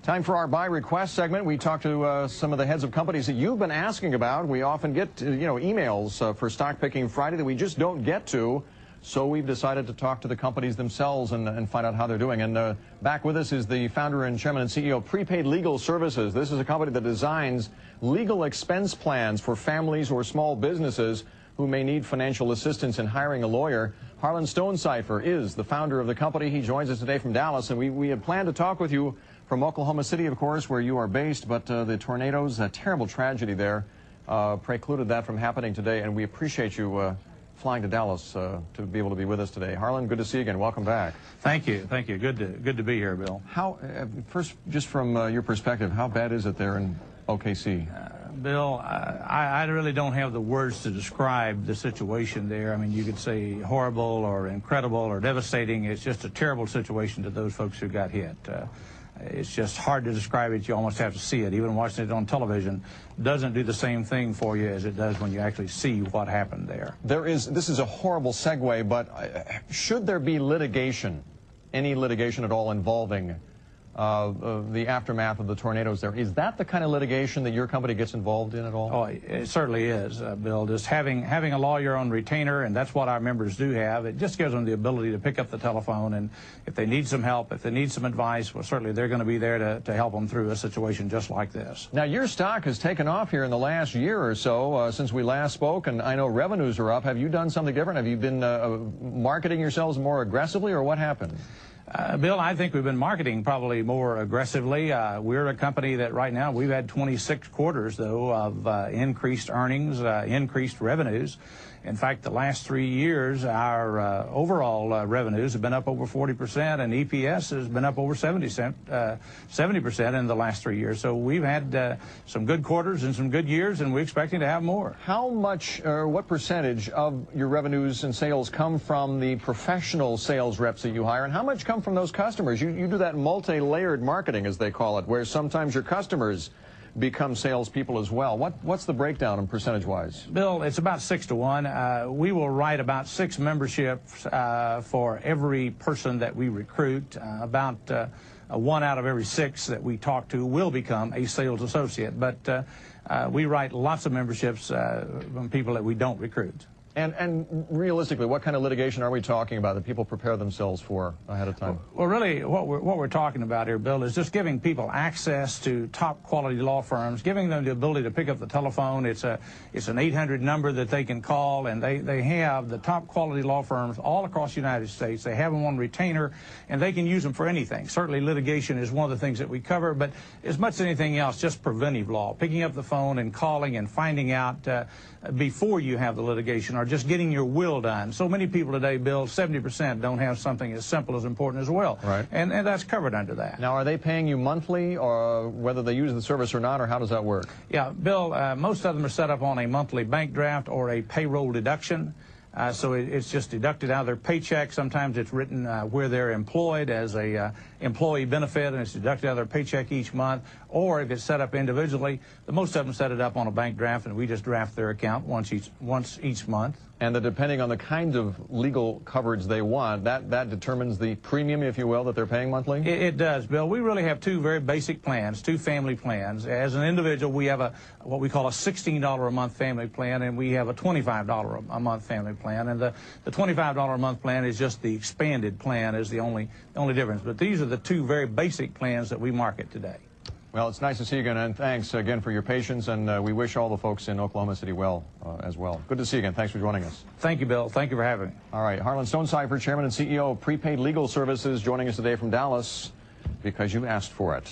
Time for our Buy Request segment. We talk to some of the heads of companies that you've been asking about. We often get emails for Stock Picking Friday that we just don't get to. So we've decided to talk to the companies themselves and find out how they're doing. And back with us is the founder and chairman and CEO of Prepaid Legal Services. This is a company that designs legal expense plans for families or small businesses who may need financial assistance in hiring a lawyer. Harlan Stonecipher is the founder of the company. He joins us today from Dallas, and we had planned to talk with you from Oklahoma City, of course, where you are based, but the tornadoes, a terrible tragedy there, precluded that from happening today, and we appreciate you flying to Dallas to be able to be with us today. Harlan, good to see you again. Welcome back. Thank you. Thank you. Good to be here, Bill. How, first, just from your perspective, how bad is it there in OKC? Bill, I really don't have the words to describe the situation there. I mean, you could say horrible or incredible or devastating. It's just a terrible situation to those folks who got hit. It's just hard to describe it. You almost have to see it. Even watching it on television doesn't do the same thing for you as it does when you actually see what happened there. This is a horrible segue, but should there be litigation, any litigation at all involving the aftermath of the tornadoes there, is that the kind of litigation that your company gets involved in at all? Oh, it certainly is, Bill. Just having a lawyer on retainer, and that's what our members do have, it just gives them the ability to pick up the telephone, and if they need some help, if they need some advice, well, certainly they're going to be there to help them through a situation just like this. Now, your stock has taken off here in the last year or so since we last spoke, and I know revenues are up. Have you done something different? Have you been marketing yourselves more aggressively, or what happened? Bill, I think we've been marketing probably more aggressively. We're a company that right now we've had 26 quarters, though, of increased earnings, increased revenues. In fact, the last 3 years, our overall revenues have been up over 40%, and EPS has been up over 70% in the last 3 years. So we've had some good quarters and some good years, and we're expecting to have more. How much, or what percentage of your revenues and sales come from the professional sales reps that you hire, and how much come from those customers? You do that multi-layered marketing, as they call it, where sometimes your customers become salespeople as well. What's the breakdown in percentage-wise? Bill, it's about 6 to 1. We will write about 6 memberships for every person that we recruit. About 1 out of every 6 that we talk to will become a sales associate. But we write lots of memberships from people that we don't recruit. And realistically, what kind of litigation are we talking about that people prepare themselves for ahead of time? Well, really, what we're talking about here, Bill, is just giving people access to top-quality law firms, giving them the ability to pick up the telephone. It's an 800 number that they can call, and they have the top-quality law firms all across the United States. They have them on retainer, and they can use them for anything. Certainly, litigation is one of the things that we cover, but as much as anything else, just preventive law, picking up the phone and calling and finding out before you have the litigation, or just getting your will done. So many people today, Bill, 70% don't have something as simple as important as will. Right. And that's covered under that. Now, are they paying you monthly, or whether they use the service or not, or how does that work? Yeah, Bill, most of them are set up on a monthly bank draft or a payroll deduction. So it's just deducted out of their paycheck. Sometimes it's written where they're employed as a employee benefit, and it's deducted out of their paycheck each month. Or if it's set up individually, most of them set it up on a bank draft, and we just draft their account once each month. And depending on the kind of legal coverage they want, that determines the premium, if you will, that they're paying monthly? It does, Bill. We really have 2 very basic plans, 2 family plans. As an individual, we have what we call a $16 a month family plan, and we have a $25 a month family plan. And the $25 a month plan is just the expanded plan, is the only difference. But these are the 2 very basic plans that we market today. Well, it's nice to see you again, and thanks again for your patience, and we wish all the folks in Oklahoma City well as well. Good to see you again. Thanks for joining us. Thank you, Bill. Thank you for having me. All right. Harlan Stonecipher, Chairman and CEO of Prepaid Legal Services, joining us today from Dallas because you asked for it.